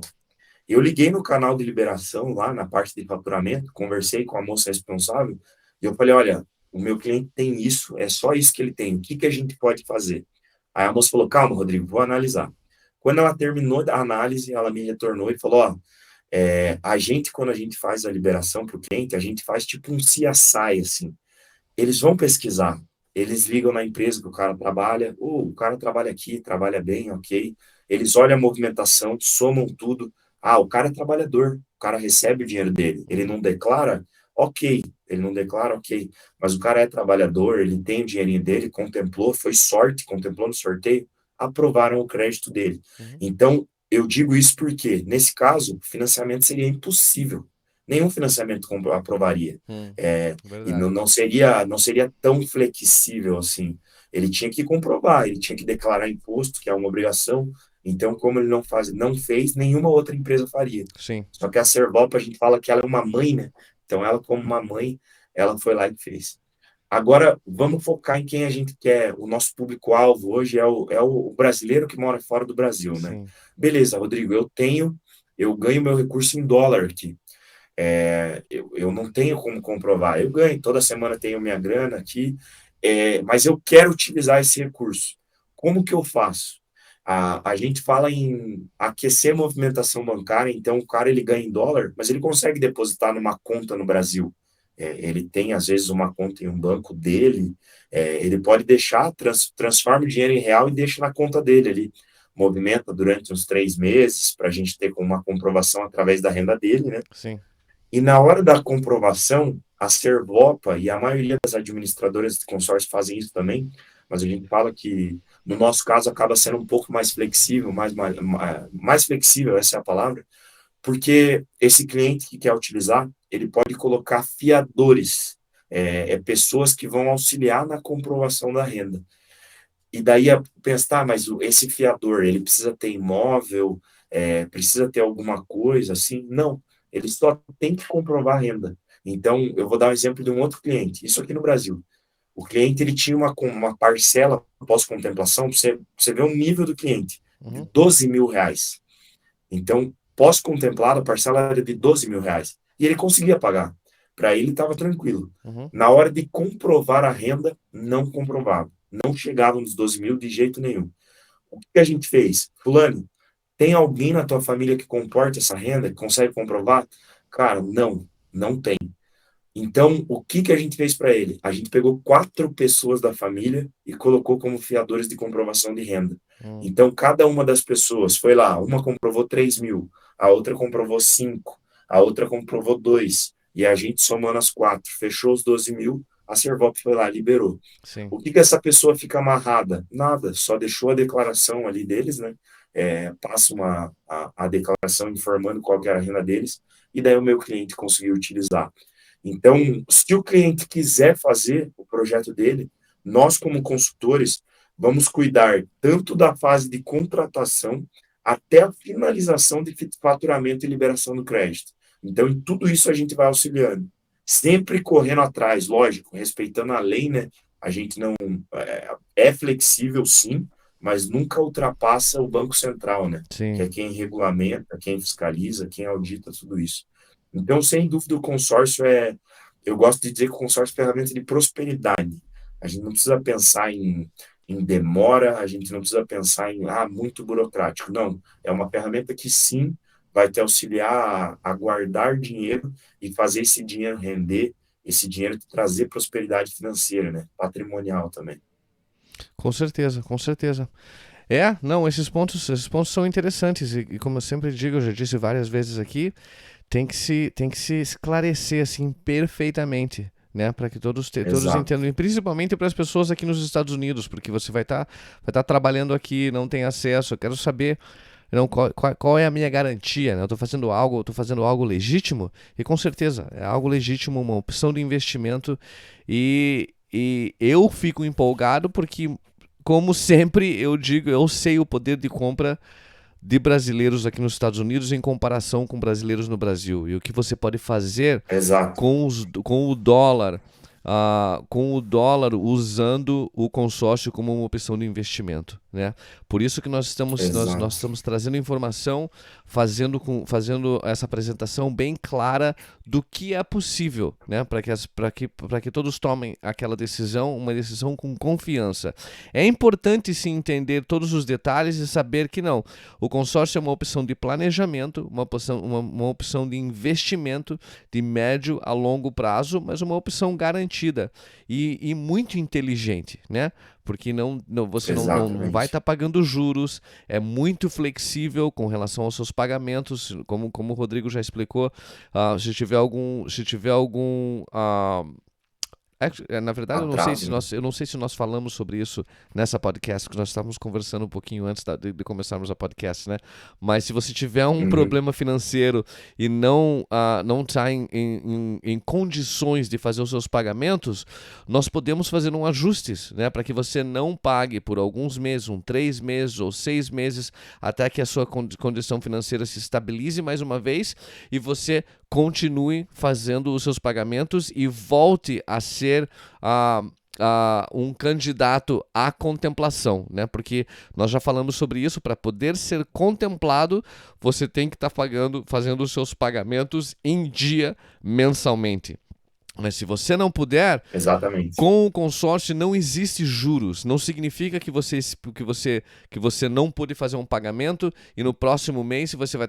Eu liguei no canal de liberação, lá na parte de faturamento, conversei com a moça responsável, e eu falei, olha, o meu cliente tem isso, é só isso que ele tem, o que que a gente pode fazer? Aí a moça falou, calma, Rodrigo, vou analisar. Quando ela terminou a análise, ela me retornou e falou, ó, a gente, quando a gente faz a liberação para o cliente, a gente faz tipo um CSI, assim, eles vão pesquisar, eles ligam na empresa que o cara trabalha, o cara trabalha aqui, trabalha bem, ok. Eles olham a movimentação, somam tudo. Ah, o cara é trabalhador, o cara recebe o dinheiro dele. Ele Uhum. não declara, ok. Ele não declara, ok. Mas o cara é trabalhador, ele tem o dinheirinho dele, contemplou, foi sorte, contemplou no sorteio, aprovaram o crédito dele. Uhum. Então, eu digo isso porque, nesse caso, financiamento seria impossível. Nenhum financiamento aprovaria. Hum. E Verdade. não seria tão flexível assim. Ele tinha que comprovar, ele tinha que declarar imposto, que é uma obrigação. Então, como ele não fez, nenhuma outra empresa faria. Sim. Só que a Servolp, a gente fala que ela é uma mãe, né? Então, ela, como uma mãe, ela foi lá e fez. Agora, vamos focar em quem a gente quer. O nosso público-alvo hoje é o brasileiro que mora fora do Brasil, né? Sim. Beleza, Rodrigo, eu ganho meu recurso em dólar aqui. Eu não tenho como comprovar. Eu ganho, toda semana tenho minha grana aqui, mas eu quero utilizar esse recurso. Como que eu faço? A gente fala em aquecer a movimentação bancária, então o cara ele ganha em dólar, mas ele consegue depositar numa conta no Brasil. Ele tem, às vezes, uma conta em um banco dele, ele pode deixar, transforma o dinheiro em real e deixa na conta dele ali. Movimenta durante uns 3 meses, para a gente ter uma comprovação através da renda dele, né? Sim. E na hora da comprovação, a Servopa e a maioria das administradoras de consórcio fazem isso também, mas a gente fala que, no nosso caso, acaba sendo um pouco mais flexível, mais flexível, essa é a palavra, porque esse cliente que quer utilizar, ele pode colocar fiadores, pessoas que vão auxiliar na comprovação da renda. E daí pensar, mas esse fiador, ele precisa ter imóvel, precisa ter alguma coisa assim? Não, ele só tem que comprovar a renda. Então, eu vou dar um exemplo de um outro cliente, isso aqui no Brasil. O cliente, ele tinha uma parcela pós-contemplação, você vê o nível do cliente, de Uhum. 12 mil reais. Então, pós-contemplado, a parcela era de 12 mil reais. E ele conseguia pagar. Para ele, estava tranquilo. Uhum. Na hora de comprovar a renda, não comprovava. Não chegava nos 12 mil de jeito nenhum. O que a gente fez? Fulano, tem alguém na tua família que comporta essa renda, que consegue comprovar? Cara, não tem. Então, o que que a gente fez para ele? A gente pegou 4 pessoas da família e colocou como fiadores de comprovação de renda. Hum. Então, cada uma das pessoas foi lá, uma comprovou 3 mil, a outra comprovou 5, a outra comprovou 2, e a gente somando as 4, fechou os 12 mil, a Servop foi lá, liberou. Sim. O que que essa pessoa fica amarrada? Nada, só deixou a declaração ali deles, né? Passa a declaração informando qual que era a renda deles, e daí o meu cliente conseguiu utilizar. Então, se o cliente quiser fazer o projeto dele, nós, como consultores, vamos cuidar tanto da fase de contratação até a finalização de faturamento e liberação do crédito. Então, em tudo isso a gente vai auxiliando. Sempre correndo atrás, lógico, respeitando a lei, né? A gente não é flexível, sim, mas nunca ultrapassa o Banco Central, né? Que Sim. é quem regulamenta, quem fiscaliza, quem audita tudo isso. Então, sem dúvida, o consórcio eu gosto de dizer que o consórcio é ferramenta de prosperidade. A gente não precisa pensar em demora, a gente não precisa pensar em, muito burocrático. Não, é uma ferramenta que sim vai te auxiliar a guardar dinheiro e fazer esse dinheiro render, esse dinheiro te trazer prosperidade financeira, né? Patrimonial também. Com certeza, com certeza. É, não, esses pontos são interessantes e como eu sempre digo, eu já disse várias vezes aqui, tem que se esclarecer assim perfeitamente, né, para que todos Exato. entendam, e principalmente para as pessoas aqui nos Estados Unidos, porque você vai estar trabalhando aqui, não tem acesso. Eu quero saber, não, qual é a minha garantia, né? Eu estou fazendo algo legítimo, e com certeza é algo legítimo, uma opção de investimento, e e eu fico empolgado porque, como sempre, eu digo, eu sei o poder de compra de brasileiros aqui nos Estados Unidos em comparação com brasileiros no Brasil. E o que você pode fazer Exato, com o dólar usando o consórcio como uma opção de investimento, né? Por isso que nós exato, estamos trazendo informação, fazendo essa apresentação bem clara do que é possível, né? Para que todos tomem aquela decisão, uma decisão com confiança. É importante se entender todos os detalhes e saber que não, o consórcio é uma opção de planejamento, uma opção de investimento de médio a longo prazo, mas uma opção garantida e muito inteligente, né? Porque você não vai exatamente. estar pagando juros, é muito flexível com relação aos seus pagamentos, como o Rodrigo já explicou. Se tiver algum na verdade, Atraso, né? eu não sei se nós falamos sobre isso nessa podcast, que nós estávamos conversando um pouquinho antes de começarmos a podcast, né? Mas se você tiver um Uhum, problema financeiro e não está em condições de fazer os seus pagamentos, nós podemos fazer um ajustes, né? Para que você não pague por alguns meses, 3 meses ou 6 meses, até que a sua condição financeira se estabilize mais uma vez e você continue fazendo os seus pagamentos e volte a ser um candidato à contemplação, né? Porque nós já falamos sobre isso. Para poder ser contemplado, você tem que estar fazendo os seus pagamentos em dia mensalmente. Mas se você não puder, exatamente. com o consórcio não existe juros. Não significa que você não pôde fazer um pagamento e no próximo mês você vai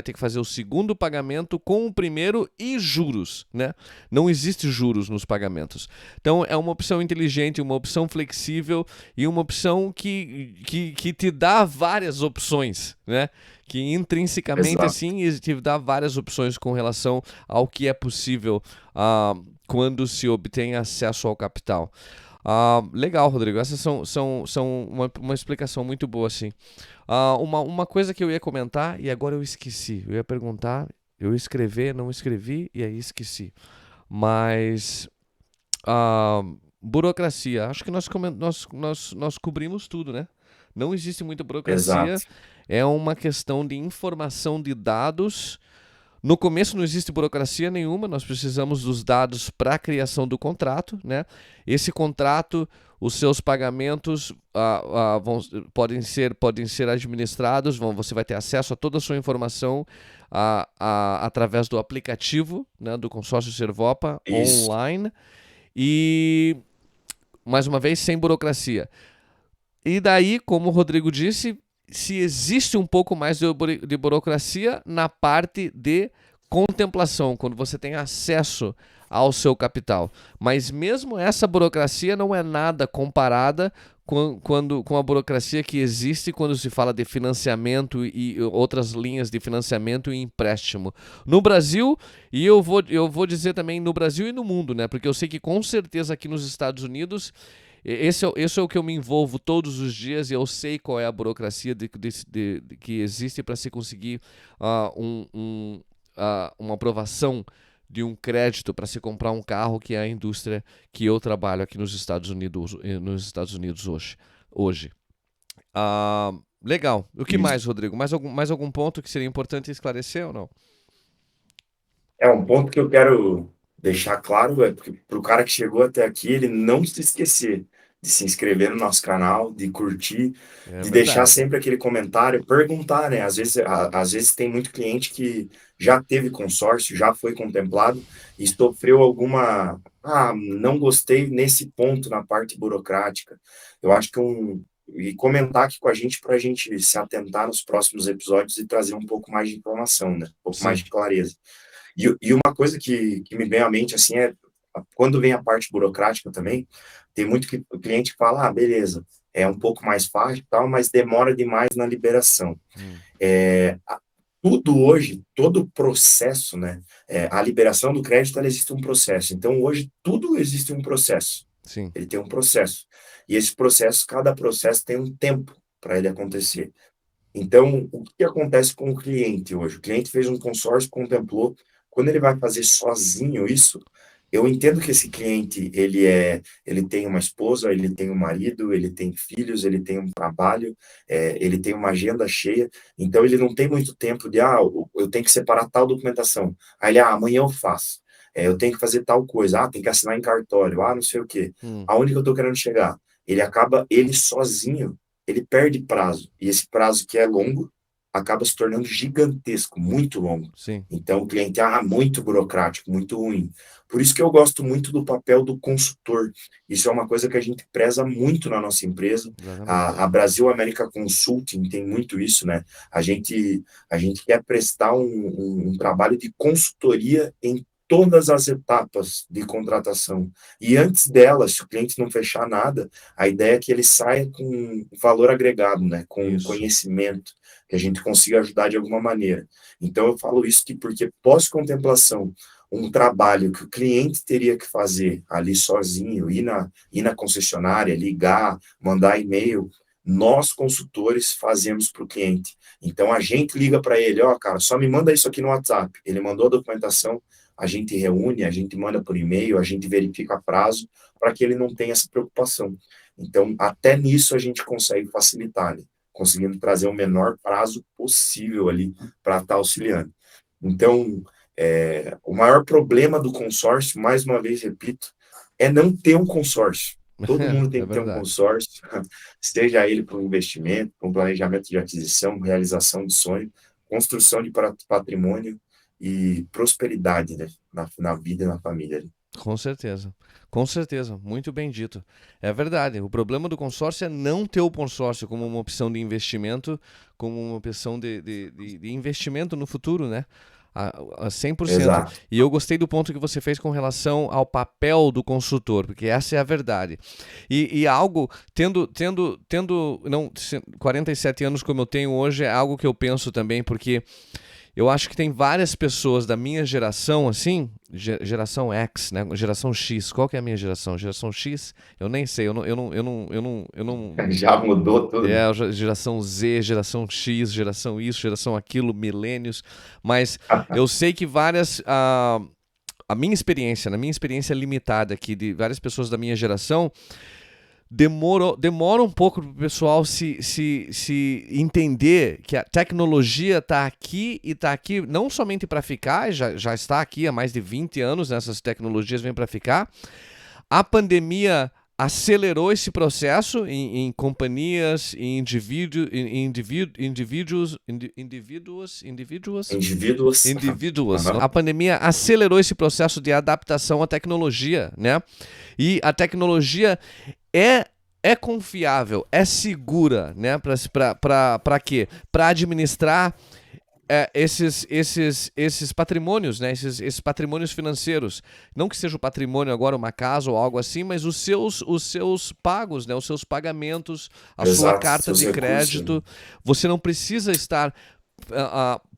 ter que fazer o segundo pagamento com o primeiro e juros, né? Não existe juros nos pagamentos. Então é uma opção inteligente, uma opção flexível e uma opção que te dá várias opções, né? Que intrinsecamente Exato. assim te dá várias opções com relação ao que é possível quando se obtém acesso ao capital. Legal, Rodrigo. Essas são uma explicação muito boa, assim. Uma coisa que eu ia comentar e agora eu esqueci. Eu ia perguntar, eu ia escrever, não escrevi e aí esqueci. Mas burocracia. Acho que nós cobrimos tudo, né? Não existe muita burocracia. Exato. É uma questão de informação de dados. No começo não existe burocracia nenhuma, nós precisamos dos dados para a criação do contrato, né? Esse contrato, os seus pagamentos podem ser administrados, você vai ter acesso a toda a sua informação através do aplicativo, né, do consórcio Servopa Isso. online e, mais uma vez, sem burocracia. E daí, como o Rodrigo disse, se existe um pouco mais de burocracia na parte de contemplação, quando você tem acesso ao seu capital. Mas mesmo essa burocracia não é nada comparada com a burocracia que existe quando se fala de financiamento e outras linhas de financiamento e empréstimo. No Brasil, e eu vou dizer também no Brasil e no mundo, né? Porque eu sei que com certeza aqui nos Estados Unidos esse é o que eu me envolvo todos os dias e eu sei qual é a burocracia que existe para se conseguir uma aprovação de um crédito para se comprar um carro, que é a indústria que eu trabalho aqui nos Estados Unidos hoje. Legal. O que Isso. mais, Rodrigo? Mais algum ponto que seria importante esclarecer ou não? É um ponto que eu quero deixar claro, é para o cara que chegou até aqui, ele não se esquecer de se inscrever no nosso canal, de curtir, É de deixar verdade. sempre aquele comentário, perguntar, né? Às vezes tem muito cliente que já teve consórcio, já foi contemplado e sofreu alguma, não gostei nesse ponto na parte burocrática. Eu acho que e comentar aqui com a gente para a gente se atentar nos próximos episódios e trazer um pouco mais de informação, né? Um pouco mais Sim. de clareza. E uma coisa que me vem à mente, assim, é quando vem a parte burocrática também, tem muito o cliente que fala, beleza, é um pouco mais fácil e tal, mas demora demais na liberação. Hum, Tudo hoje, todo o processo, né, a liberação do crédito, ela existe um processo. Então, hoje, tudo existe um processo. sim. Ele tem um processo. E esse processo, cada processo tem um tempo para ele acontecer. Então, o que acontece com o cliente hoje? O cliente fez um consórcio, contemplou. Quando ele vai fazer sozinho isso, Eu entendo que esse cliente, ele tem uma esposa, ele tem um marido, ele tem filhos, ele tem um trabalho, ele tem uma agenda cheia, então ele não tem muito tempo de, eu tenho que separar tal documentação. Aí ele, amanhã eu faço. Eu tenho que fazer tal coisa, tem que assinar em cartório, não sei o quê. Hum, Aonde que eu estou querendo chegar? Ele sozinho, ele perde prazo, e esse prazo que é longo, acaba se tornando gigantesco, muito longo. sim, Então o cliente, muito burocrático, muito ruim. Por isso que eu gosto muito do papel do consultor. Isso é uma coisa que a gente preza muito na nossa empresa. exatamente. A Brasil América Consulting tem muito isso, né? A gente quer prestar um trabalho de consultoria em todas as etapas de contratação. E antes dela, se o cliente não fechar nada, a ideia é que ele saia com valor agregado, né? Com Isso. conhecimento, que a gente consiga ajudar de alguma maneira. Então, eu falo isso porque pós-contemplação, um trabalho que o cliente teria que fazer ali sozinho, ir na concessionária, ligar, mandar e-mail, nós consultores fazemos para o cliente. Então a gente liga para ele, cara, só me manda isso aqui no WhatsApp. Ele mandou a documentação, a gente reúne, a gente manda por e-mail, a gente verifica prazo para que ele não tenha essa preocupação. Então, até nisso a gente consegue facilitar, né? Conseguindo trazer o menor prazo possível ali para estar auxiliando. Então, o maior problema do consórcio, mais uma vez repito, é não ter um consórcio. Todo mundo tem É que ter um verdade. consórcio, seja ele para um investimento, para um planejamento de aquisição, realização de sonho, construção de patrimônio e prosperidade, né, na vida e na família. Com certeza. Com certeza. Muito bem dito. É verdade. O problema do consórcio é não ter o consórcio como uma opção de investimento, como uma opção de investimento no futuro, né? A 100%. Exato. E eu gostei do ponto que você fez com relação ao papel do consultor, porque essa é a verdade. E algo, tendo não, 47 anos como eu tenho hoje, é algo que eu penso também, porque eu acho que tem várias pessoas da minha geração, assim, geração X, né? Geração X. Qual que é a minha geração? Geração X? Eu nem sei. Eu não. Já mudou tudo, né? Geração Z, geração X, geração isso, geração aquilo, milênios. Mas eu sei que várias. Na minha experiência limitada aqui, de várias pessoas da minha geração, demora um pouco para o pessoal se entender que a tecnologia está aqui e está aqui não somente para ficar, já está aqui há mais de 20 anos, né, essas tecnologias vêm para ficar. A pandemia acelerou esse processo em companhias, em Indivíduos. indivíduos. Aham. A pandemia acelerou esse processo de adaptação à tecnologia, né? E a tecnologia é é confiável, é segura, né? Para quê? Para administrar esses patrimônios, né? Esses patrimônios financeiros. Não que seja o patrimônio agora uma casa ou algo assim, mas os seus pagos, né? Os seus pagamentos, a sua Exato. carta Seus de recursos, né? crédito. Você não precisa estar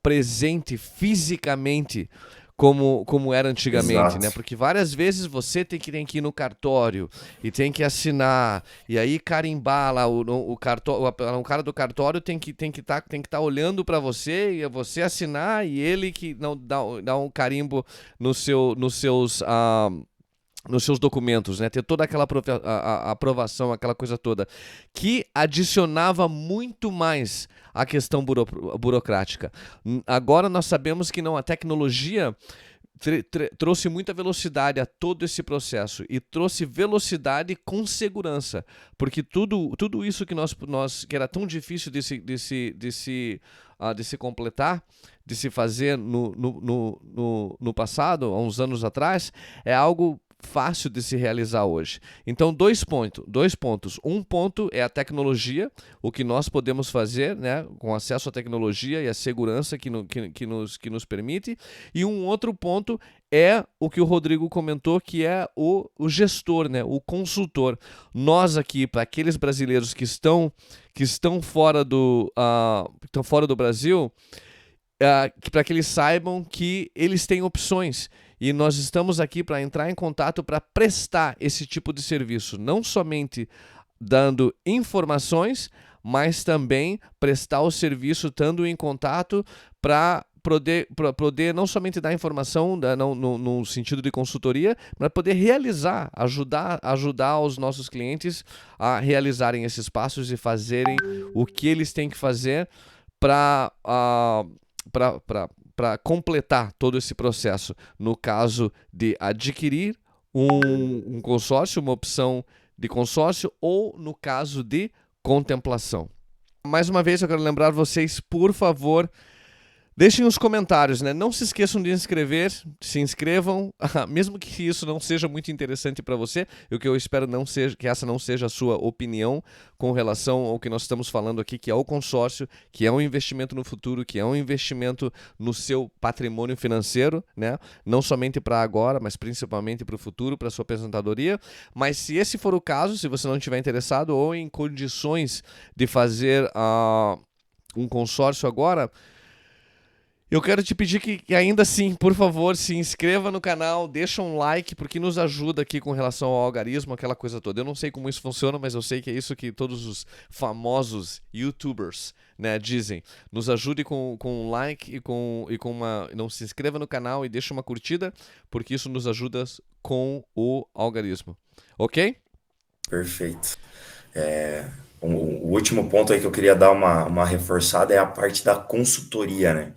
presente fisicamente como era antigamente, né? Exato. Porque várias vezes você tem que ir no cartório e tem que assinar e aí carimbar lá o cartório, o cara do cartório tem que tá olhando para você e você assinar e ele que não dá um carimbo nos seus documentos, né? Ter toda aquela aprovação, aquela coisa toda, que adicionava muito mais a questão burocrática. Agora nós sabemos que não, a tecnologia trouxe muita velocidade a todo esse processo e trouxe velocidade com segurança, porque tudo isso que nós que era tão difícil de se completar, de se fazer no passado, há uns anos atrás, é algo fácil de se realizar hoje. Então, dois pontos. Um ponto é a tecnologia, o que nós podemos fazer, né, com acesso à tecnologia e a segurança que nos permite. E um outro ponto é o que o Rodrigo comentou, que é o gestor, né, o consultor. Nós aqui, para aqueles brasileiros que estão fora do Brasil, para que eles saibam que eles têm opções. E nós estamos aqui para entrar em contato para prestar esse tipo de serviço, não somente dando informações, mas também prestar o serviço estando em contato para poder não somente dar informação no sentido de consultoria, mas poder realizar, ajudar os nossos clientes a realizarem esses passos e fazerem o que eles têm que fazer para completar todo esse processo. No caso de adquirir um consórcio, uma opção de consórcio, ou no caso de contemplação. Mais uma vez eu quero lembrar vocês, por favor, deixem os comentários, né? Não se esqueçam de se inscrevam, mesmo que isso não seja muito interessante para você, o que eu espero que essa não seja a sua opinião com relação ao que nós estamos falando aqui, que é o consórcio, que é um investimento no futuro, que é um investimento no seu patrimônio financeiro, né? Não somente para agora, mas principalmente para o futuro, para a sua aposentadoria. Mas se esse for o caso, se você não estiver interessado ou em condições de fazer um consórcio agora, eu quero te pedir que ainda assim, por favor, se inscreva no canal, deixa um like, porque nos ajuda aqui com relação ao algarismo, aquela coisa toda. Eu não sei como isso funciona, mas eu sei que é isso que todos os famosos YouTubers, né, dizem. Nos ajude com um like e com uma... Não, se inscreva no canal e deixa uma curtida, porque isso nos ajuda com o algarismo. Ok? Perfeito. O último ponto aí que eu queria dar uma reforçada é a parte da consultoria, né?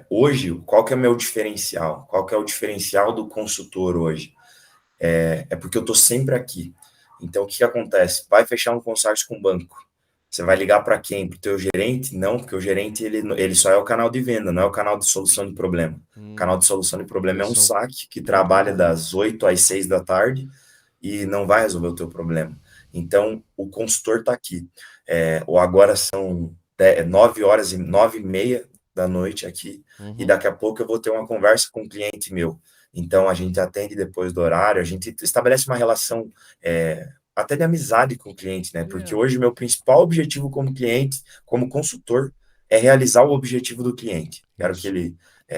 Hoje, qual que é o meu diferencial? Qual que é o diferencial do consultor hoje? É porque eu tô sempre aqui. Então, o que acontece? Vai fechar um consórcio com o banco. Você vai ligar para quem? Para o teu gerente? Não, porque o gerente ele só é o canal de venda, não é o canal de solução de problema. O canal de solução de problema é um saque que trabalha das 8 às 6 da tarde e não vai resolver o teu problema. Então, o consultor está aqui. Ou agora são 9h30 da noite aqui, e daqui a pouco eu vou ter uma conversa com um cliente meu. Então, a gente atende depois do horário, a gente estabelece uma relação até de amizade com o cliente, né? Porque hoje o meu principal objetivo como cliente, como consultor, é realizar o objetivo do cliente. Quero que ele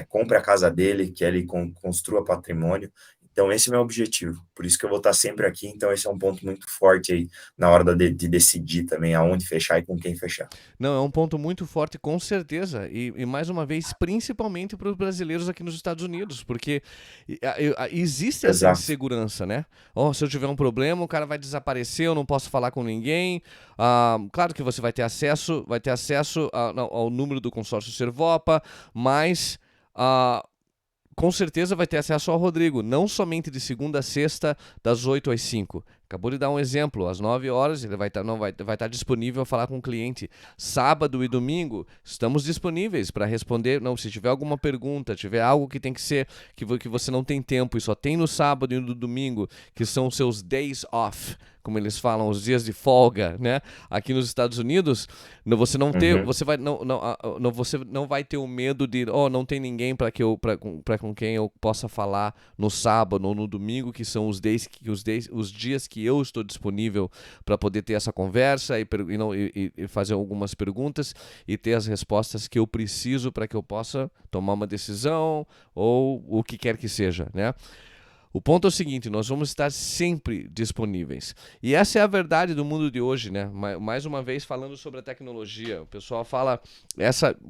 compre a casa dele, que ele construa patrimônio. Então, esse é o meu objetivo. Por isso que eu vou estar sempre aqui. Então, esse é um ponto muito forte aí na hora de decidir também aonde fechar e com quem fechar. Não, é um ponto muito forte, com certeza. E mais uma vez, principalmente para os brasileiros aqui nos Estados Unidos, porque existe essa insegurança, né? Se eu tiver um problema, o cara vai desaparecer, eu não posso falar com ninguém. Claro que você vai ter acesso ao número do consórcio Servopa, mas... com certeza vai ter acesso ao Rodrigo, não somente de segunda a sexta, das 8 às 5. Acabou de dar um exemplo, às 9 horas ele vai estar disponível a falar com o cliente. Sábado e domingo estamos disponíveis para responder. Não, se tiver alguma pergunta, tiver algo que tem que ser, que você não tem tempo e só tem no sábado e no domingo, que são os seus days off, como eles falam, os dias de folga, né? Aqui nos Estados Unidos, você não vai ter o medo de, não tem ninguém para com quem eu possa falar no sábado ou no domingo, que são os dias que eu estou disponível para poder ter essa conversa e fazer algumas perguntas e ter as respostas que eu preciso para que eu possa tomar uma decisão ou o que quer que seja, né? O ponto é o seguinte, nós vamos estar sempre disponíveis. E essa é a verdade do mundo de hoje, né? Mais uma vez falando sobre a tecnologia. O pessoal fala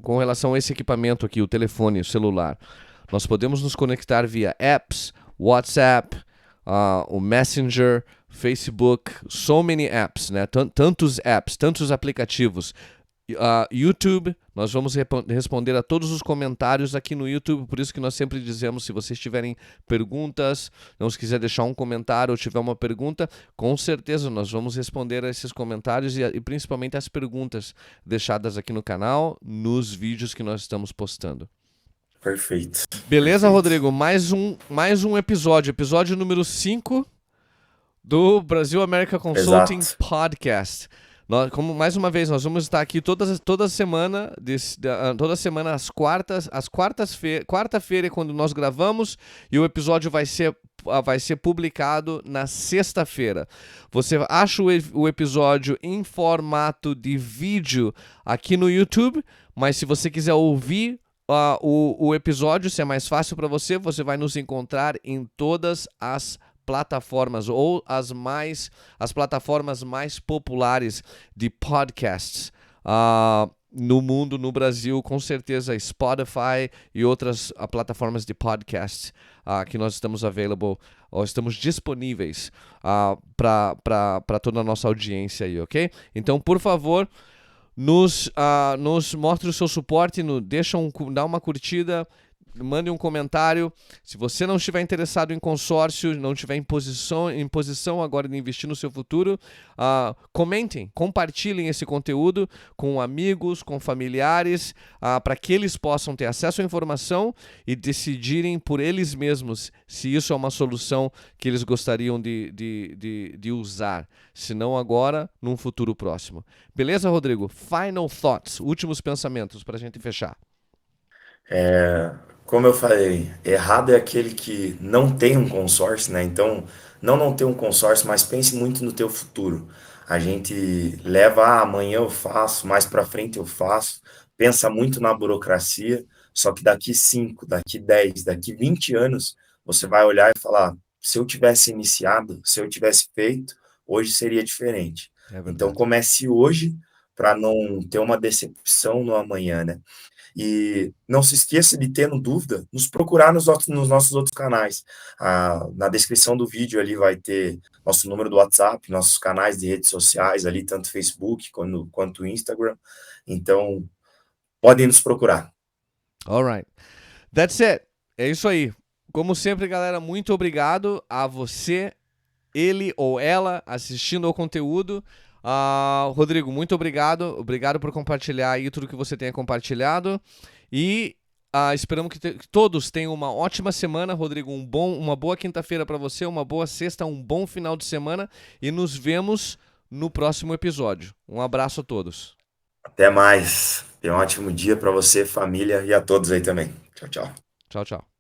com relação a esse equipamento aqui, o telefone, o celular. Nós podemos nos conectar via apps, WhatsApp, o Messenger, Facebook, so many apps, né? Tantos apps, tantos aplicativos. YouTube, nós vamos responder a todos os comentários aqui no YouTube, por isso que nós sempre dizemos, se vocês tiverem perguntas, não se quiser deixar um comentário ou tiver uma pergunta, com certeza nós vamos responder a esses comentários e principalmente as perguntas deixadas aqui no canal, nos vídeos que nós estamos postando. Perfeito. Beleza, Rodrigo? Mais um episódio número 5 do Brasil America Consulting Podcast. Mais uma vez, nós vamos estar aqui toda semana às quarta-feira é quando nós gravamos, e o episódio vai ser publicado na sexta-feira. Você acha o episódio em formato de vídeo aqui no YouTube, mas se você quiser ouvir o episódio, se é mais fácil para você, você vai nos encontrar em todas as plataformas ou as plataformas mais populares de podcasts. no mundo, no Brasil, com certeza Spotify e outras plataformas de podcast que nós estamos available, ou estamos disponíveis para toda a nossa audiência aí, ok? Então, por favor, nos mostre o seu suporte, dá uma curtida, mande um comentário. Se você não estiver interessado em consórcio, não estiver em posição agora de investir no seu futuro, comentem, compartilhem esse conteúdo com amigos, com familiares, para que eles possam ter acesso à informação e decidirem por eles mesmos se isso é uma solução que eles gostariam de usar. Se não agora, num futuro próximo. Beleza, Rodrigo? Final thoughts, últimos pensamentos para a gente fechar. Como eu falei, errado é aquele que não tem um consórcio, né? Então, não ter um consórcio, mas pense muito no teu futuro. A gente leva, amanhã eu faço, mais para frente eu faço, pensa muito na burocracia, só que daqui 5, daqui 10, daqui 20 anos, você vai olhar e falar, se eu tivesse iniciado, se eu tivesse feito, hoje seria diferente. É Então, verdade. comece hoje para não ter uma decepção no amanhã, né? E não se esqueça de, tendo dúvida, nos procurar nos nossos outros canais. Na descrição do vídeo ali vai ter nosso número do WhatsApp, nossos canais de redes sociais ali, tanto Facebook quanto Instagram. Então, podem nos procurar. Alright. That's it. É isso aí. Como sempre, galera, muito obrigado a você, ele ou ela, assistindo ao conteúdo. Rodrigo, muito obrigado. Obrigado por compartilhar aí tudo que você tenha compartilhado. E esperamos que todos tenham uma ótima semana, Rodrigo. Uma boa quinta-feira para você, uma boa sexta, um bom final de semana. E nos vemos no próximo episódio. Um abraço a todos. Até mais. Tenha um ótimo dia para você, família e a todos aí também. Tchau, tchau. Tchau, tchau.